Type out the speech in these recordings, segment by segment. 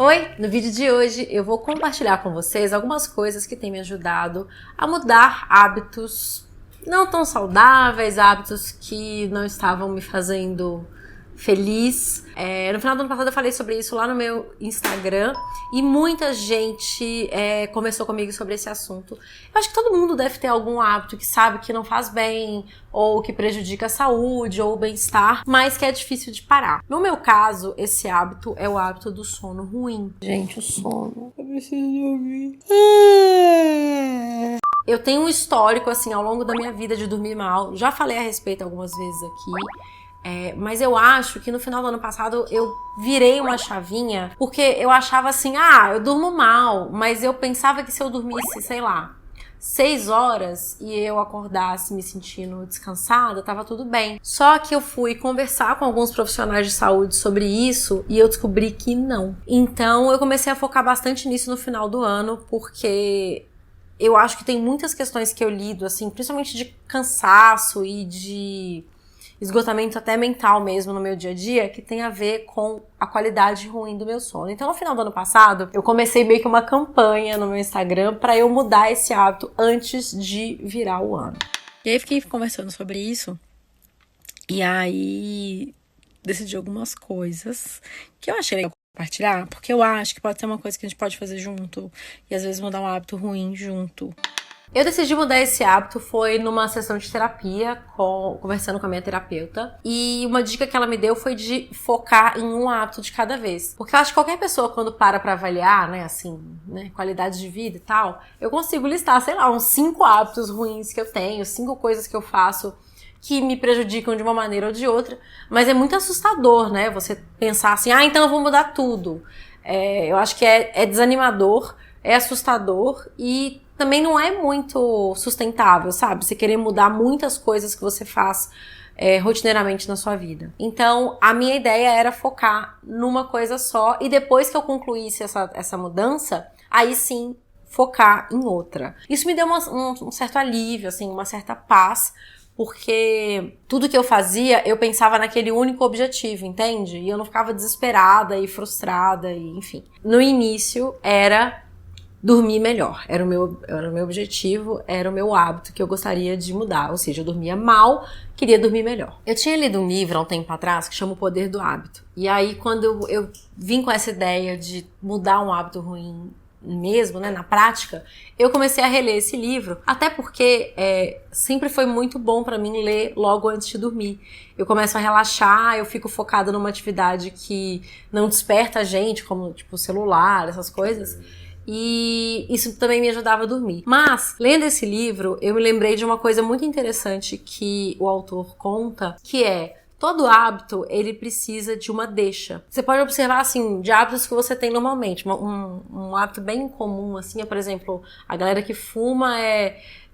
Oi! No vídeo de hoje eu vou compartilhar com vocês algumas coisas que têm me ajudado a mudar hábitos não tão saudáveis, hábitos que não estavam me fazendo feliz. No final do ano passado eu falei sobre isso lá no meu Instagram e muita gente conversou comigo sobre esse assunto. Eu acho que todo mundo deve ter algum hábito que sabe que não faz bem ou que prejudica a saúde ou o bem-estar, mas que é difícil de parar. No meu caso, esse hábito é o hábito do sono ruim. Gente, o sono. Eu preciso dormir. Eu tenho um histórico, assim, ao longo da minha vida de dormir mal. Já falei a respeito algumas vezes aqui. Mas eu acho que no final do ano passado eu virei uma chavinha, porque eu achava assim, eu durmo mal, mas eu pensava que se eu dormisse, sei lá, 6 horas e eu acordasse me sentindo descansada, tava tudo bem. Só que eu fui conversar com alguns profissionais de saúde sobre isso e eu descobri que não. Então eu comecei a focar bastante nisso no final do ano, porque eu acho que tem muitas questões que eu lido, assim, principalmente de cansaço e de esgotamento até mental mesmo no meu dia a dia, que tem a ver com a qualidade ruim do meu sono. Então, no final do ano passado, eu comecei meio que uma campanha no meu Instagram pra eu mudar esse hábito antes de virar o ano. E aí, fiquei conversando sobre isso, e aí decidi algumas coisas que eu achei legal compartilhar, porque eu acho que pode ser uma coisa que a gente pode fazer junto, e às vezes mudar um hábito ruim junto. Eu decidi mudar esse hábito foi numa sessão de terapia, conversando com a minha terapeuta. E uma dica que ela me deu foi de focar em um hábito de cada vez. Porque eu acho que qualquer pessoa, quando para pra avaliar, qualidade de vida e tal, eu consigo listar, sei lá, uns 5 hábitos ruins que eu tenho, 5 coisas que eu faço que me prejudicam de uma maneira ou de outra. Mas é muito assustador, né? Você pensar assim, então eu vou mudar tudo. Eu acho que é desanimador, é assustador e também não é muito sustentável, sabe? Você querer mudar muitas coisas que você faz rotineiramente na sua vida. Então, a minha ideia era focar numa coisa só e depois que eu concluísse essa mudança, aí sim focar em outra. Isso me deu um certo alívio, assim, uma certa paz, porque tudo que eu fazia, eu pensava naquele único objetivo, entende? E eu não ficava desesperada e frustrada, e enfim. No início, era dormir melhor, era o meu objetivo, era o meu hábito que eu gostaria de mudar, ou seja, eu dormia mal, queria dormir melhor. Eu tinha lido um livro há um tempo atrás que chama O Poder do Hábito, e aí quando eu vim com essa ideia de mudar um hábito ruim mesmo, na prática, eu comecei a reler esse livro, até porque sempre foi muito bom pra mim ler logo antes de dormir. Eu começo a relaxar, eu fico focada numa atividade que não desperta a gente, como tipo o celular, essas coisas. E isso também me ajudava a dormir. Mas, lendo esse livro, eu me lembrei de uma coisa muito interessante que o autor conta, que todo hábito, ele precisa de uma deixa. Você pode observar, assim, de hábitos que você tem normalmente. Um hábito bem comum, assim, por exemplo, a galera que fuma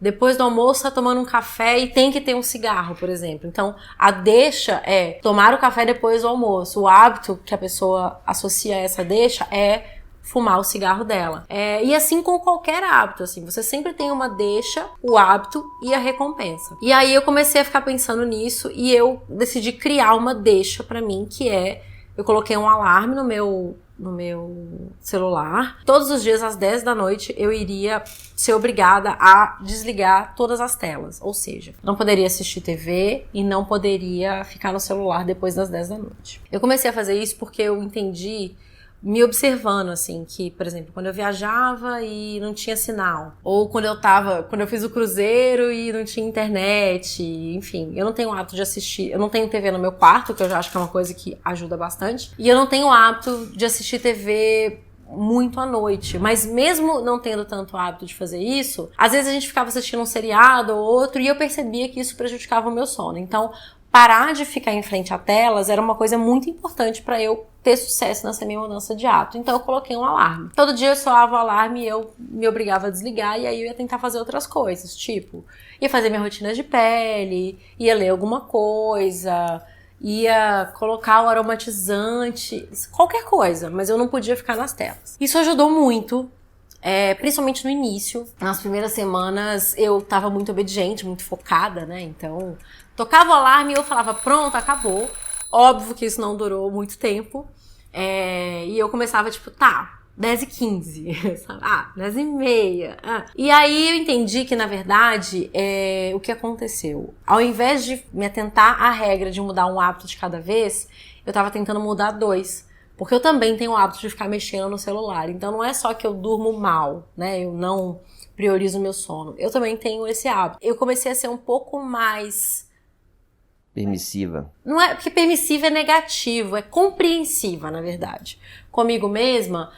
depois do almoço tá tomando um café e tem que ter um cigarro, por exemplo. Então, a deixa é tomar o café depois do almoço. O hábito que a pessoa associa a essa deixa é fumar o cigarro dela. E assim com qualquer hábito, assim, você sempre tem uma deixa, o hábito e a recompensa. E aí eu comecei a ficar pensando nisso e eu decidi criar uma deixa pra mim, que eu coloquei um alarme no meu celular. Todos os dias às 10 da noite eu iria ser obrigada a desligar todas as telas, ou seja, não poderia assistir TV e não poderia ficar no celular depois das 10 da noite. Eu comecei a fazer isso porque eu entendi, me observando, assim, que, por exemplo, quando eu viajava e não tinha sinal, ou quando eu fiz o cruzeiro e não tinha internet, enfim, eu não tenho o hábito de assistir, eu não tenho TV no meu quarto, que eu já acho que é uma coisa que ajuda bastante, e eu não tenho o hábito de assistir TV muito à noite, mas mesmo não tendo tanto hábito de fazer isso, às vezes a gente ficava assistindo um seriado ou outro e eu percebia que isso prejudicava o meu sono. Então, parar de ficar em frente a telas era uma coisa muito importante para eu ter sucesso nessa minha mudança de hábito. Então eu coloquei um alarme. Todo dia eu soava o alarme e eu me obrigava a desligar e aí eu ia tentar fazer outras coisas, tipo, ia fazer minha rotina de pele, ia ler alguma coisa, ia colocar o aromatizante, qualquer coisa, mas eu não podia ficar nas telas. Isso ajudou muito. Principalmente no início, nas primeiras semanas eu tava muito obediente, muito focada, né? Então, tocava o alarme e eu falava, pronto, acabou. Óbvio que isso não durou muito tempo. E eu começava, tipo, 10h15, sabe? 10h30. E aí eu entendi que, na verdade, o que aconteceu? Ao invés de me atentar à regra de mudar um hábito de cada vez, eu tava tentando mudar 2. Porque eu também tenho o hábito de ficar mexendo no celular. Então não é só que eu durmo mal, né? Eu não priorizo o meu sono. Eu também tenho esse hábito. Eu comecei a ser um pouco mais... permissiva. Não é porque permissiva é negativo, é compreensiva, na verdade. Comigo mesma,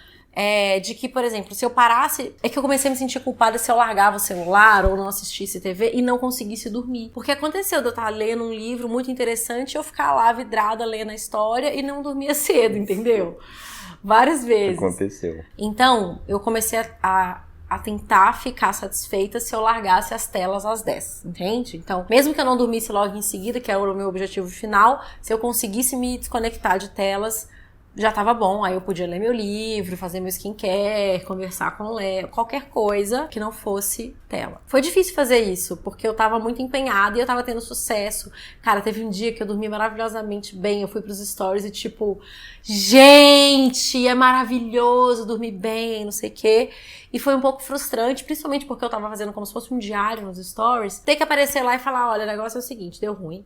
de que, por exemplo, se eu parasse... É que eu comecei a me sentir culpada se eu largava o celular ou não assistisse TV e não conseguisse dormir. Porque aconteceu de eu estar lendo um livro muito interessante e eu ficar lá vidrada lendo a história e não dormia cedo, entendeu? Várias vezes. Aconteceu. Então, eu comecei a tentar ficar satisfeita se eu largasse as telas às 10, entende? Então, mesmo que eu não dormisse logo em seguida, que era o meu objetivo final, se eu conseguisse me desconectar de telas, já tava bom. Aí eu podia ler meu livro, fazer meu skincare, conversar com o Léo, qualquer coisa que não fosse tela. Foi difícil fazer isso, porque eu tava muito empenhada e eu tava tendo sucesso. Cara, teve um dia que eu dormi maravilhosamente bem, eu fui pros stories e tipo, gente, é maravilhoso dormir bem, não sei o quê. E foi um pouco frustrante, principalmente porque eu tava fazendo como se fosse um diário nos stories. Ter que aparecer lá e falar, olha, o negócio é o seguinte, deu ruim,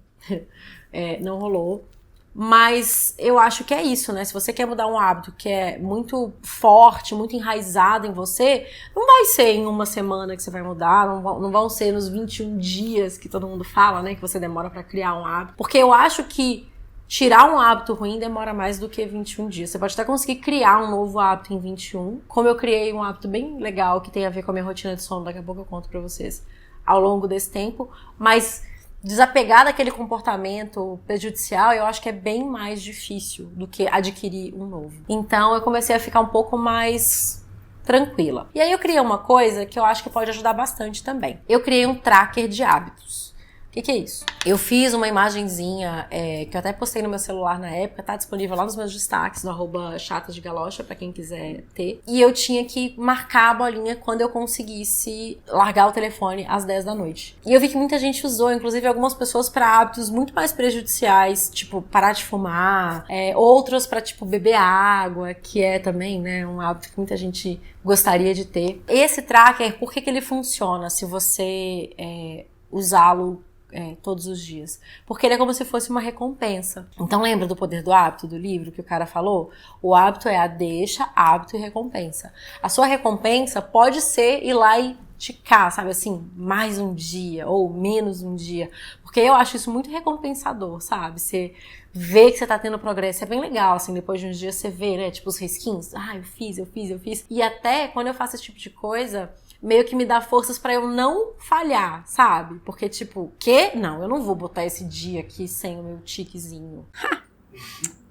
não rolou. Mas eu acho que é isso, né? Se você quer mudar um hábito que é muito forte, muito enraizado em você, não vai ser em uma semana que você vai mudar, não vão ser nos 21 dias que todo mundo fala, né? Que você demora pra criar um hábito. Porque eu acho que tirar um hábito ruim demora mais do que 21 dias. Você pode até conseguir criar um novo hábito em 21. Como eu criei um hábito bem legal que tem a ver com a minha rotina de sono, daqui a pouco eu conto pra vocês ao longo desse tempo. Mas desapegar daquele comportamento prejudicial, eu acho que é bem mais difícil do que adquirir um novo. Então eu comecei a ficar um pouco mais tranquila. E aí eu criei uma coisa que eu acho que pode ajudar bastante também. Eu criei um tracker de hábitos. O que é isso? Eu fiz uma imagenzinha que eu até postei no meu celular na época, tá disponível lá nos meus destaques, no @chatasdegalocha, pra quem quiser ter. E eu tinha que marcar a bolinha quando eu conseguisse largar o telefone às 10 da noite. E eu vi que muita gente usou, inclusive algumas pessoas pra hábitos muito mais prejudiciais, tipo parar de fumar, outros pra tipo beber água, que é também, né, um hábito que muita gente gostaria de ter. Esse tracker, por que ele funciona se você usá-lo todos os dias? Porque ele é como se fosse uma recompensa. Então lembra do Poder do Hábito, do livro que o cara falou? O hábito é a deixa, hábito e recompensa. A sua recompensa pode ser ir lá e ticar, sabe assim, mais um dia ou menos um dia. Porque eu acho isso muito recompensador, sabe? Você vê que você tá tendo progresso, é bem legal, assim, depois de uns dias você vê, né, tipo os risquinhos. Eu fiz. E até quando eu faço esse tipo de coisa, meio que me dá forças pra eu não falhar, sabe? Porque, tipo, Não, eu não vou botar esse dia aqui sem o meu tiquezinho.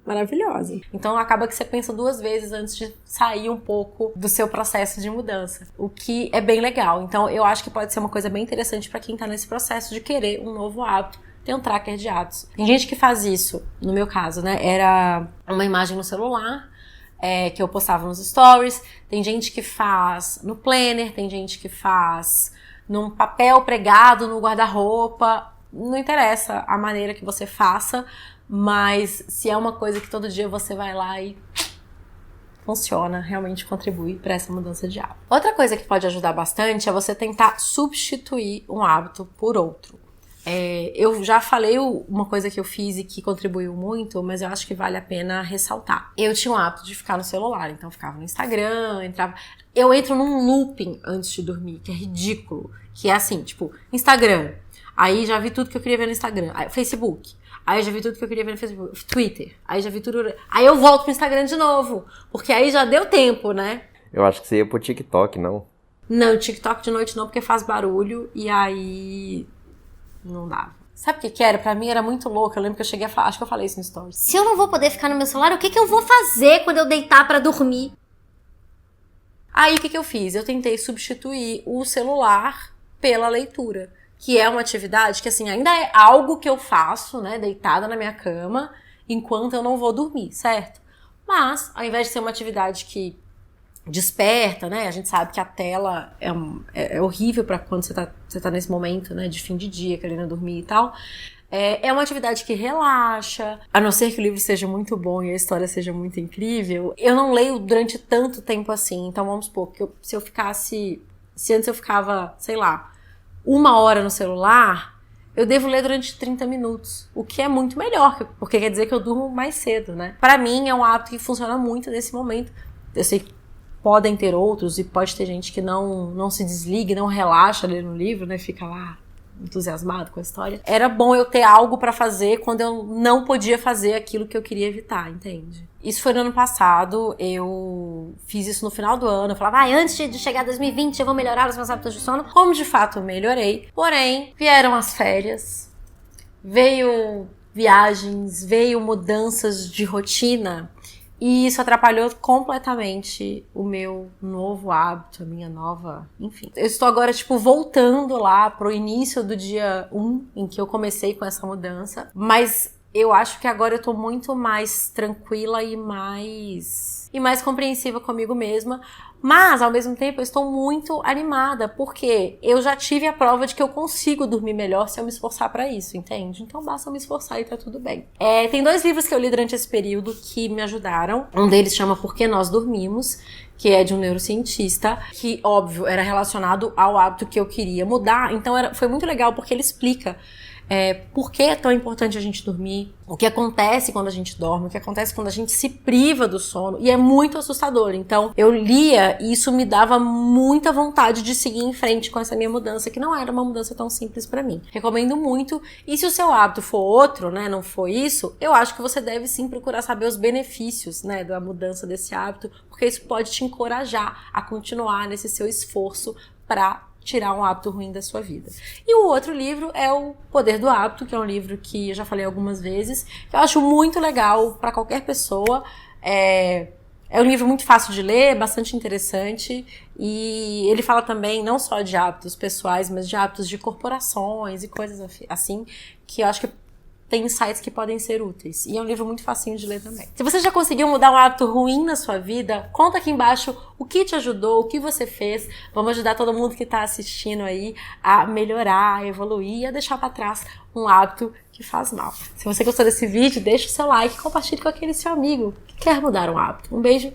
Maravilhosa. Então acaba que você pensa 2 vezes antes de sair um pouco do seu processo de mudança, o que é bem legal. Então eu acho que pode ser uma coisa bem interessante pra quem tá nesse processo de querer um novo hábito. Tem um tracker de hábitos. Tem gente que faz isso, no meu caso, né? Era uma imagem no celular, que eu postava nos stories. Tem gente que faz no planner, tem gente que faz num papel pregado no guarda-roupa. Não interessa a maneira que você faça, mas se é uma coisa que todo dia você vai lá e funciona, realmente contribui para essa mudança de hábito. Outra coisa que pode ajudar bastante é você tentar substituir um hábito por outro. Eu já falei uma coisa que eu fiz e que contribuiu muito, mas eu acho que vale a pena ressaltar. Eu tinha o hábito de ficar no celular, então eu ficava no Instagram, eu entro num looping antes de dormir, que é ridículo, que é assim, tipo, Instagram, aí já vi tudo que eu queria ver no Instagram, aí, Facebook, aí eu já vi tudo que eu queria ver no Facebook, Twitter, aí já vi tudo, aí eu volto pro Instagram de novo, porque aí já deu tempo, né? Eu acho que você ia pro TikTok, não? Não, TikTok de noite não, porque faz barulho, e aí não dava. Sabe o que era? Pra mim era muito louco. Eu lembro que eu cheguei a falar, acho que eu falei isso no stories. Se eu não vou poder ficar no meu celular, o que eu vou fazer quando eu deitar pra dormir? Aí o que eu fiz? Eu tentei substituir o celular pela leitura, que é uma atividade que assim, ainda é algo que eu faço, né, deitada na minha cama, enquanto eu não vou dormir, certo? Mas, ao invés de ser uma atividade que desperta, né? A gente sabe que a tela é horrível pra quando você tá nesse momento, né? De fim de dia, querendo dormir e tal. É uma atividade que relaxa, a não ser que o livro seja muito bom e a história seja muito incrível. Eu não leio durante tanto tempo assim, então vamos supor que se antes eu ficava, sei lá, 1 hora no celular, eu devo ler durante 30 minutos, o que é muito melhor, porque quer dizer que eu durmo mais cedo, né? Pra mim é um hábito que funciona muito nesse momento. Eu sei que podem ter outros e pode ter gente que não se desliga, não relaxa lendo o livro, né? Fica lá entusiasmado com a história. Era bom eu ter algo pra fazer quando eu não podia fazer aquilo que eu queria evitar, entende? Isso foi no ano passado, eu fiz isso no final do ano, eu falava, antes de chegar 2020 eu vou melhorar os meus hábitos de sono, como de fato eu melhorei, porém, vieram as férias, veio viagens, veio mudanças de rotina, e isso atrapalhou completamente o meu novo hábito, a minha nova... Enfim. Eu estou agora, voltando lá pro início do dia 1, em que eu comecei com essa mudança. Mas eu acho que agora eu tô muito mais tranquila e mais compreensiva comigo mesma. Mas, ao mesmo tempo, eu estou muito animada, porque eu já tive a prova de que eu consigo dormir melhor se eu me esforçar pra isso, entende? Então basta eu me esforçar e tá tudo bem. Tem 2 livros que eu li durante esse período que me ajudaram. Um deles chama Por que Nós Dormimos, que é de um neurocientista, que, óbvio, era relacionado ao hábito que eu queria mudar. Então foi muito legal, porque ele explica por que é tão importante a gente dormir, o que acontece quando a gente dorme, o que acontece quando a gente se priva do sono, e é muito assustador. Então eu lia e isso me dava muita vontade de seguir em frente com essa minha mudança, que não era uma mudança tão simples pra mim. Recomendo muito, e se o seu hábito for outro, né, não for isso, eu acho que você deve sim procurar saber os benefícios, né, da mudança desse hábito, porque isso pode te encorajar a continuar nesse seu esforço pra tirar um hábito ruim da sua vida. E o outro livro é O Poder do Hábito, que é um livro que eu já falei algumas vezes, que eu acho muito legal para qualquer pessoa. É um livro muito fácil de ler, bastante interessante, e ele fala também não só de hábitos pessoais, mas de hábitos de corporações e coisas assim, que eu acho que tem insights que podem ser úteis. E é um livro muito facinho de ler também. Se você já conseguiu mudar um hábito ruim na sua vida, conta aqui embaixo o que te ajudou, o que você fez. Vamos ajudar todo mundo que tá assistindo aí a melhorar, a evoluir e a deixar pra trás um hábito que faz mal. Se você gostou desse vídeo, deixa o seu like e compartilhe com aquele seu amigo que quer mudar um hábito. Um beijo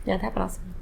e até a próxima.